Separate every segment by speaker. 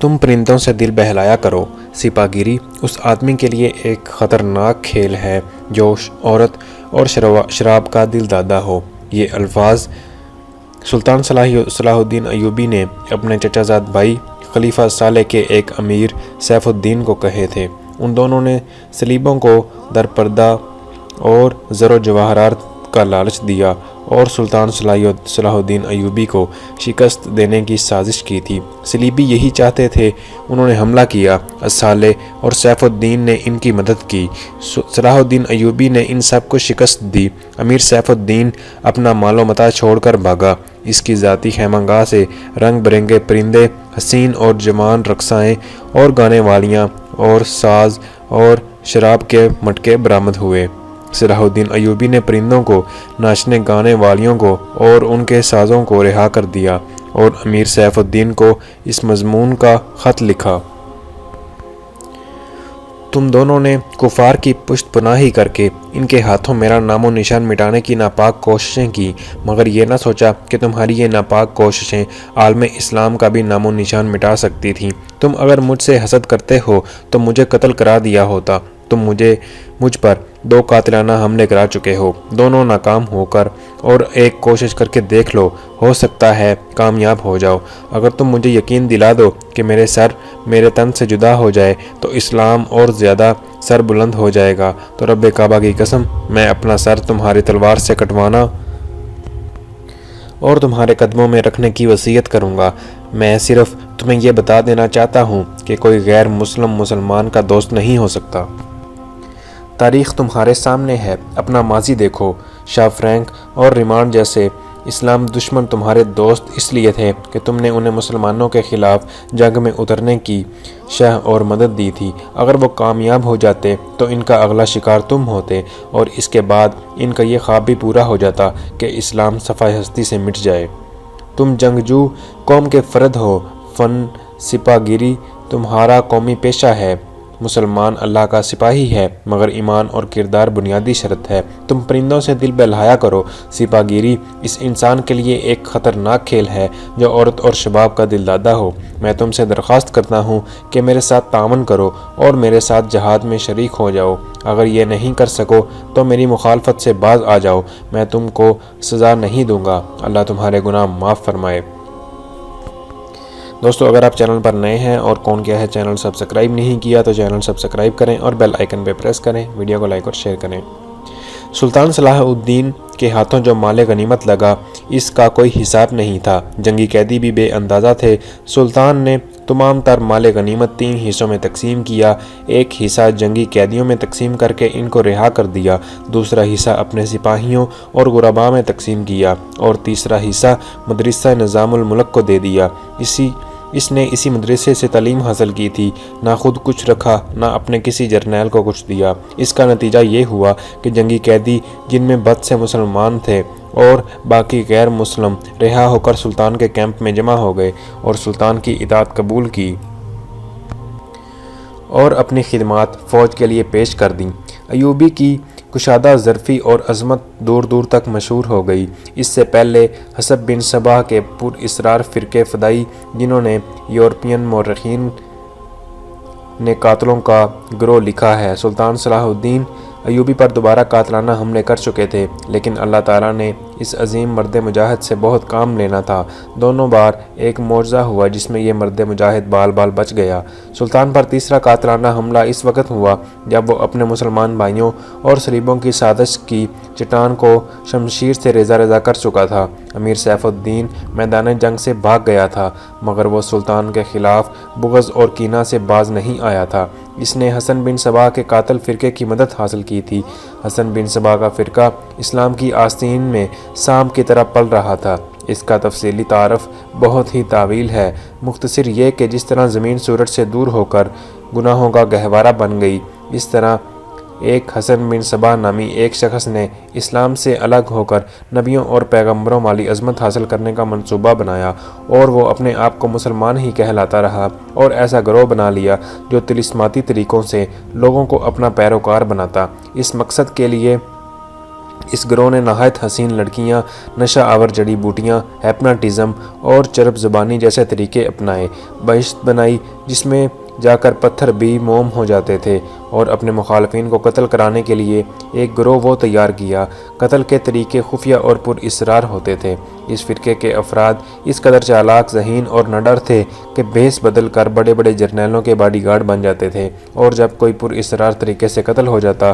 Speaker 1: تم پرندوں سے دل بہلایا کرو۔ سپاہ گیری اس آدمی کے لیے ایک خطرناک کھیل ہے جو عورت اور شراب کا دل دادا ہو۔ یہ الفاظ سلطان صلاح الدین ایوبی نے اپنے چچا زاد بھائی خلیفہ صالح کے ایک امیر سیف الدین کو کہے تھے۔ ان دونوں نے صلیبوں کو درپردہ اور زر و جواہرات کا لالچ دیا اور سلطان صلاح الدین ایوبی کو شکست دینے کی سازش کی تھی۔ صلیبی یہی چاہتے تھے۔ انہوں نے حملہ کیا۔ صالح اور سیف الدین نے ان کی مدد کی۔ صلاح الدین ایوبی نے ان سب کو شکست دی۔ امیر سیف الدین اپنا مال و متاع چھوڑ کر بھاگا۔ اس کی ذاتی خیمگاہ سے رنگ برنگے پرندے، حسین اور جوان رقصائیں اور گانے والیاں اور ساز اور شراب کے مٹکے برآمد ہوئے۔ صلاح الدین ایوبی نے پرندوں کو، ناچنے گانے والیوں کو اور ان کے سازوں کو رہا کر دیا اور امیر سیف الدین کو اس مضمون کا خط لکھا: تم دونوں نے کفار کی پشت پناہی کر کے ان کے ہاتھوں میرا نام و نشان مٹانے کی ناپاک کوششیں کی، مگر یہ نہ سوچا کہ تمہاری یہ ناپاک کوششیں عالم اسلام کا بھی نام و نشان مٹا سکتی تھیں۔ تم اگر مجھ سے حسد کرتے ہو تو مجھے قتل کرا دیا ہوتا۔ تم مجھ پر 2 قاتلانہ حملے کرا چکے ہو، دونوں ناکام ہو کر، اور ایک کوشش کر کے دیکھ لو، ہو سکتا ہے کامیاب ہو جاؤ۔ اگر تم مجھے یقین دلا دو کہ میرے سر میرے تن سے جدا ہو جائے تو اسلام اور زیادہ سر بلند ہو جائے گا، تو رب کعبہ کی قسم میں اپنا سر تمہاری تلوار سے کٹوانا اور تمہارے قدموں میں رکھنے کی وصیت کروں گا۔ میں صرف تمہیں یہ بتا دینا چاہتا ہوں کہ کوئی غیر مسلمان کا دوست نہیں ہو سکتا۔ تاریخ تمہارے سامنے ہے، اپنا ماضی دیکھو۔ شاہ فرینک اور ریمانڈ جیسے اسلام دشمن تمہارے دوست اس لیے تھے کہ تم نے انہیں مسلمانوں کے خلاف جنگ میں اترنے کی شہ اور مدد دی تھی۔ اگر وہ کامیاب ہو جاتے تو ان کا اگلا شکار تم ہوتے، اور اس کے بعد ان کا یہ خواب بھی پورا ہو جاتا کہ اسلام صفحہ ہستی سے مٹ جائے۔ تم جنگجو قوم کے فرد ہو۔ فن سپاہ گیری تمہارا قومی پیشہ ہے۔ مسلمان اللہ کا سپاہی ہے، مگر ایمان اور کردار بنیادی شرط ہے۔ تم پرندوں سے دل بہلایا کرو۔ سپاہ گیری اس انسان کے لیے ایک خطرناک کھیل ہے جو عورت اور شباب کا دل دادا ہو۔ میں تم سے درخواست کرتا ہوں کہ میرے ساتھ تعاون کرو اور میرے ساتھ جہاد میں شریک ہو جاؤ۔ اگر یہ نہیں کر سکو تو میری مخالفت سے باز آ جاؤ، میں تم کو سزا نہیں دوں گا۔ اللہ تمہارے گناہ معاف فرمائے۔ دوستو، اگر آپ چینل پر نئے ہیں اور کون کیا ہے چینل سبسکرائب نہیں کیا تو چینل سبسکرائب کریں اور بیل آئیکن پہ پریس کریں۔ ویڈیو کو لائک اور شیئر کریں۔ سلطان صلاح الدین کے ہاتھوں جو مال غنیمت لگا، اس کا کوئی حساب نہیں تھا۔ جنگی قیدی بھی بے اندازہ تھے۔ سلطان نے تمام تر مال غنیمت 3 حصوں میں تقسیم کیا۔ ایک حصہ جنگی قیدیوں میں تقسیم کر کے ان کو رہا کر دیا، دوسرا حصہ اپنے سپاہیوں اور غرباء میں تقسیم کیا، اور تیسرا حصہ مدرسہ نظام الملک کو دے دیا۔ اس نے اسی مدرسے سے تعلیم حاصل کی تھی۔ نہ خود کچھ رکھا، نہ اپنے کسی جرنیل کو کچھ دیا۔ اس کا نتیجہ یہ ہوا کہ جنگی قیدی، جن میں بد سے مسلمان تھے اور باقی غیر مسلم، رہا ہو کر سلطان کے کیمپ میں جمع ہو گئے اور سلطان کی اطاعت قبول کی اور اپنی خدمات فوج کے لیے پیش کر دیں۔ ایوبی کی کشادہ ظرفی اور عظمت دور دور تک مشہور ہو گئی۔ اس سے پہلے حسب بن صباح کے پر اسرار فرقے فدائی، جنہوں نے یورپین مورخین نے قاتلوں کا گروہ لکھا ہے، سلطان صلاح الدین ایوبی پر دوبارہ قاتلانہ حملے کر چکے تھے، لیکن اللہ تعالیٰ نے اس عظیم مرد مجاہد سے بہت کام لینا تھا۔ دونوں بار ایک معجزہ ہوا جس میں یہ مرد مجاہد بال بال بچ گیا۔ سلطان پر تیسرا قاتلانہ حملہ اس وقت ہوا جب وہ اپنے مسلمان بھائیوں اور صلیبوں کی سازش کی چٹان کو شمشیر سے ریزہ ریزہ کر چکا تھا۔ امیر سیف الدین میدان جنگ سے بھاگ گیا تھا، مگر وہ سلطان کے خلاف بغض اور کینہ سے باز نہیں آیا تھا۔ اس نے حسن بن صباح کے قاتل فرقے کی مدد حاصل کی تھی۔ حسن بن صباح کا فرقہ اسلام کی آستین میں سانپ کی طرح پل رہا تھا۔ اس کا تفصیلی تعارف بہت ہی طویل ہے۔ مختصر یہ کہ جس طرح زمین سورج سے دور ہو کر گناہوں کا گہوارہ بن گئی، اس طرح ایک حسن بن صباح نامی ایک شخص نے اسلام سے الگ ہو کر نبیوں اور پیغمبروں والی عظمت حاصل کرنے کا منصوبہ بنایا، اور وہ اپنے آپ کو مسلمان ہی کہلاتا رہا اور ایسا گروہ بنا لیا جو طلسماتی طریقوں سے لوگوں کو اپنا پیروکار بناتا۔ اس مقصد کے لیے اس گروہ نے نہایت حسین لڑکیاں، نشہ آور جڑی بوٹیاں، ہیپناٹزم اور چرب زبانی جیسے طریقے اپنائے، بہشت بنائی جس میں جا کر پتھر بھی موم ہو جاتے تھے، اور اپنے مخالفین کو قتل کرانے کے لیے ایک گروہ وہ تیار کیا۔ قتل کے طریقے خفیہ اور پر اسرار ہوتے تھے۔ اس فرقے کے افراد اس قدر چالاک، ذہین اور نڈر تھے کہ بھیس بدل کر بڑے بڑے جرنیلوں کے باڈی گارڈ بن جاتے تھے، اور جب کوئی پر اسرار طریقے سے قتل ہو جاتا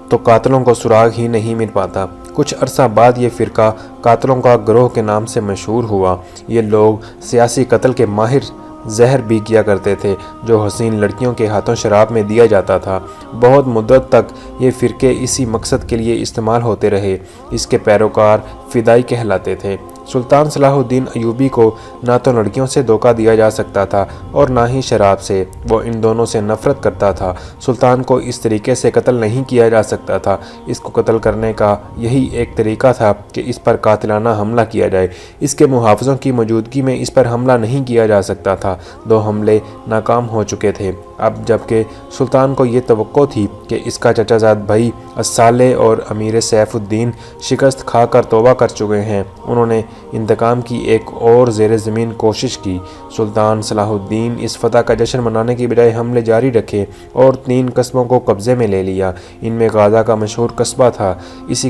Speaker 1: تو قاتلوں کو سراغ ہی نہیں مل پاتا۔ کچھ عرصہ بعد یہ فرقہ قاتلوں کا گروہ کے نام سے مشہور ہوا۔ یہ لوگ سیاسی قتل کے ماہر زہر بھی کیا کرتے تھے جو حسین لڑکیوں کے ہاتھوں شراب میں دیا جاتا تھا۔ بہت مدت تک یہ فرقے اسی مقصد کے لیے استعمال ہوتے رہے۔ اس کے پیروکار فدائی کہلاتے تھے۔ سلطان صلاح الدین ایوبی کو نہ تو لڑکیوں سے دھوکہ دیا جا سکتا تھا اور نہ ہی شراب سے۔ وہ ان دونوں سے نفرت کرتا تھا۔ سلطان کو اس طریقے سے قتل نہیں کیا جا سکتا تھا۔ اس کو قتل کرنے کا یہی ایک طریقہ تھا کہ اس پر قاتلانہ حملہ کیا جائے۔ اس کے محافظوں کی موجودگی میں اس پر حملہ نہیں کیا جا سکتا تھا۔ 2 حملے ناکام ہو چکے تھے۔ اب جبکہ سلطان کو یہ توقع تھی کہ اس کا چچا زاد بھائی الصالح اور امیر سیف الدین شکست کھا کر توبہ کر چکے ہیں، انہوں نے انتقام کی ایک اور زیر زمین کوشش کی۔ سلطان صلاح الدین اس فتح کا جشن منانے کی بجائے حملے جاری رکھے اور 3 قصبوں کو قبضے میں لے لیا۔ ان میں غازہ کا مشہور قصبہ تھا۔ اسی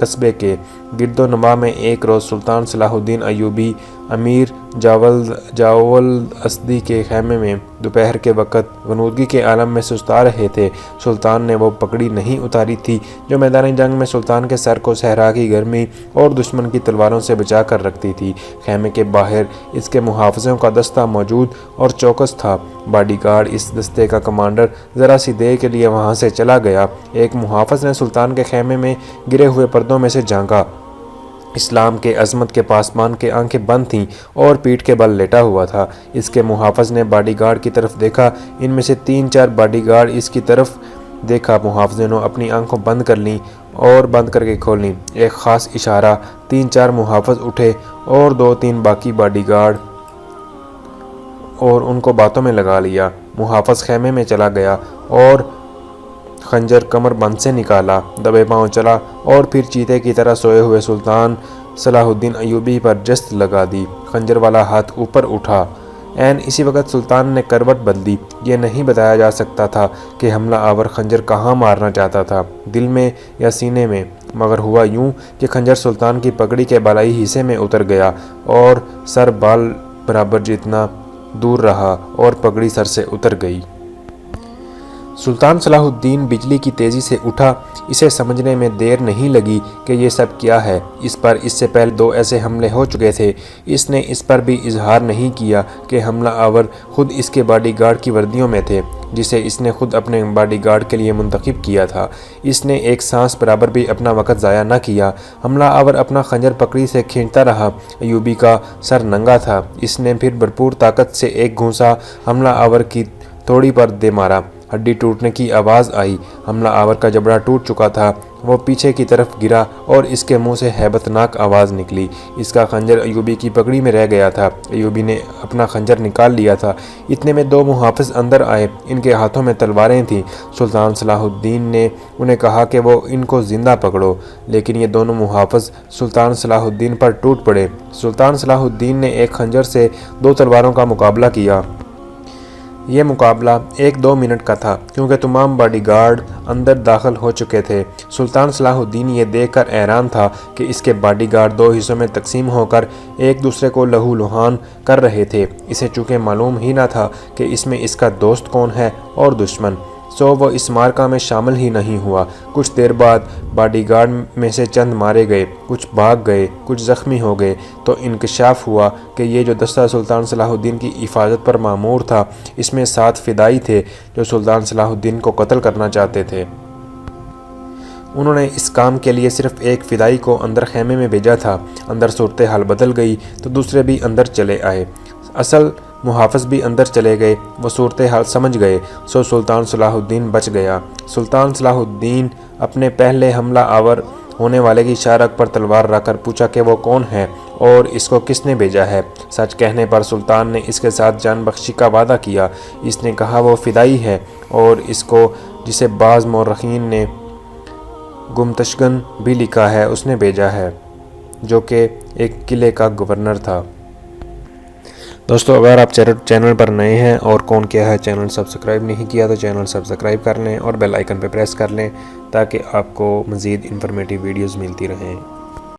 Speaker 1: قصبے کے گرد و نواح میں ایک روز سلطان صلاح الدین ایوبی امیر جاول اسدی کے خیمے میں دوپہر کے وقت غنودگی کے عالم میں سستا رہے تھے۔ سلطان نے وہ پگڑی نہیں اتاری تھی جو میدان جنگ میں سلطان کے سر کو صحرا کی گرمی اور دشمن کی تلواروں سے بچا کر رکھتی تھی۔ خیمے کے باہر اس کے محافظوں کا دستہ موجود اور چوکس تھا۔ باڈی گارڈ اس دستے کا کمانڈر ذرا سی دیر کے لیے وہاں سے چلا گیا۔ ایک محافظ نے سلطان کے خیمے میں گرے ہوئے پردوں میں سے جھانکا۔ اسلام کے عظمت کے پاسبان کے آنکھیں بند تھیں اور پیٹھ کے بل لیٹا ہوا تھا۔ اس کے محافظ نے باڈی گارڈ کی طرف دیکھا۔ ان میں سے 3-4 باڈی گارڈ اس کی طرف دیکھا۔ محافظ نے اپنی آنکھوں بند کر لیں اور بند کر کے کھول لیں۔ ایک خاص اشارہ، 3-4 محافظ اٹھے اور 2-3 باقی باڈی گارڈ اور ان کو باتوں میں لگا لیا۔ محافظ خیمے میں چلا گیا اور خنجر کمر بند سے نکالا، دبے پاؤں چلا اور پھر چیتے کی طرح سوئے ہوئے سلطان صلاح الدین ایوبی پر جست لگا دی۔ خنجر والا ہاتھ اوپر اٹھا۔ عین اسی وقت سلطان نے کروٹ بدلی۔ یہ نہیں بتایا جا سکتا تھا کہ حملہ آور خنجر کہاں مارنا چاہتا تھا، دل میں یا سینے میں، مگر ہوا یوں کہ خنجر سلطان کی پگڑی کے بالائی حصے میں اتر گیا اور سر بال برابر جتنا دور رہا اور پگڑی سر سے اتر گئی۔ سلطان صلاح الدین بجلی کی تیزی سے اٹھا۔ اسے سمجھنے میں دیر نہیں لگی کہ یہ سب کیا ہے۔ اس سے پہلے 2 ایسے حملے ہو چکے تھے۔ اس نے اس پر بھی اظہار نہیں کیا کہ حملہ آور خود اس کے باڈی گارڈ کی وردیوں میں تھے، جسے اس نے خود اپنے باڈی گارڈ کے لیے منتخب کیا تھا۔ اس نے ایک سانس برابر بھی اپنا وقت ضائع نہ کیا۔ حملہ آور اپنا خنجر پکڑی سے کھینچتا رہا۔ ایوبی کا سر ننگا تھا۔ اس نے پھر بھرپور طاقت سے ایک گھونسا حملہ آور کی تھوڑی پر دے مارا۔ ہڈی ٹوٹنے کی آواز آئی۔ حملہ آور کا جبڑا ٹوٹ چکا تھا۔ وہ پیچھے کی طرف گرا اور اس کے منہ سے ہیبت ناک آواز نکلی۔ اس کا خنجر ایوبی کی پگڑی میں رہ گیا تھا۔ ایوبی نے اپنا خنجر نکال لیا تھا۔ اتنے میں 2 محافظ اندر آئے۔ ان کے ہاتھوں میں تلواریں تھیں۔ سلطان صلاح الدین نے انہیں کہا کہ وہ ان کو زندہ پکڑو، لیکن یہ دونوں محافظ سلطان صلاح الدین پر ٹوٹ پڑے۔ سلطان صلاح الدین نے ایک خنجر سے 2 تلواروں کا مقابلہ کیا۔ یہ مقابلہ 1-2 منٹ کا تھا کیونکہ تمام باڈی گارڈ اندر داخل ہو چکے تھے۔ سلطان صلاح الدین یہ دیکھ کر حیران تھا کہ اس کے باڈی گارڈ 2 حصوں میں تقسیم ہو کر ایک دوسرے کو لہو لہان کر رہے تھے۔ اسے چونکہ معلوم ہی نہ تھا کہ اس میں اس کا دوست کون ہے اور دشمن، سو وہ اس مارکہ میں شامل ہی نہیں ہوا۔ کچھ دیر بعد باڈی گارڈ میں سے چند مارے گئے، کچھ بھاگ گئے، کچھ زخمی ہو گئے، تو انکشاف ہوا کہ یہ جو دستہ سلطان صلاح الدین کی حفاظت پر مامور تھا، اس میں 7 فدائی تھے جو سلطان صلاح الدین کو قتل کرنا چاہتے تھے۔ انہوں نے اس کام کے لیے صرف ایک فدائی کو اندر خیمے میں بھیجا تھا۔ اندر صورتحال بدل گئی تو دوسرے بھی اندر چلے آئے۔ اصل محافظ بھی اندر چلے گئے۔ وہ صورتحال سمجھ گئے، سو سلطان صلاح الدین بچ گیا۔ سلطان صلاح الدین اپنے پہلے حملہ آور ہونے والے کی شارک پر تلوار رکھ کر پوچھا کہ وہ کون ہے اور اس کو کس نے بھیجا ہے۔ سچ کہنے پر سلطان نے اس کے ساتھ جان بخشی کا وعدہ کیا۔ اس نے کہا وہ فدائی ہے اور اس کو، جسے بعض مورخین نے گمتشگن بھی لکھا ہے اس نے بھیجا ہے، جو کہ ایک قلعے کا گورنر تھا۔ دوستو اگر آپ چینل پر نئے ہیں اور کون کیا ہے چینل سبسکرائب نہیں کیا تو چینل سبسکرائب کر لیں اور بیل آئیکن پہ پریس کر لیں تاکہ آپ کو مزید انفارمیٹیو ویڈیوز ملتی رہیں۔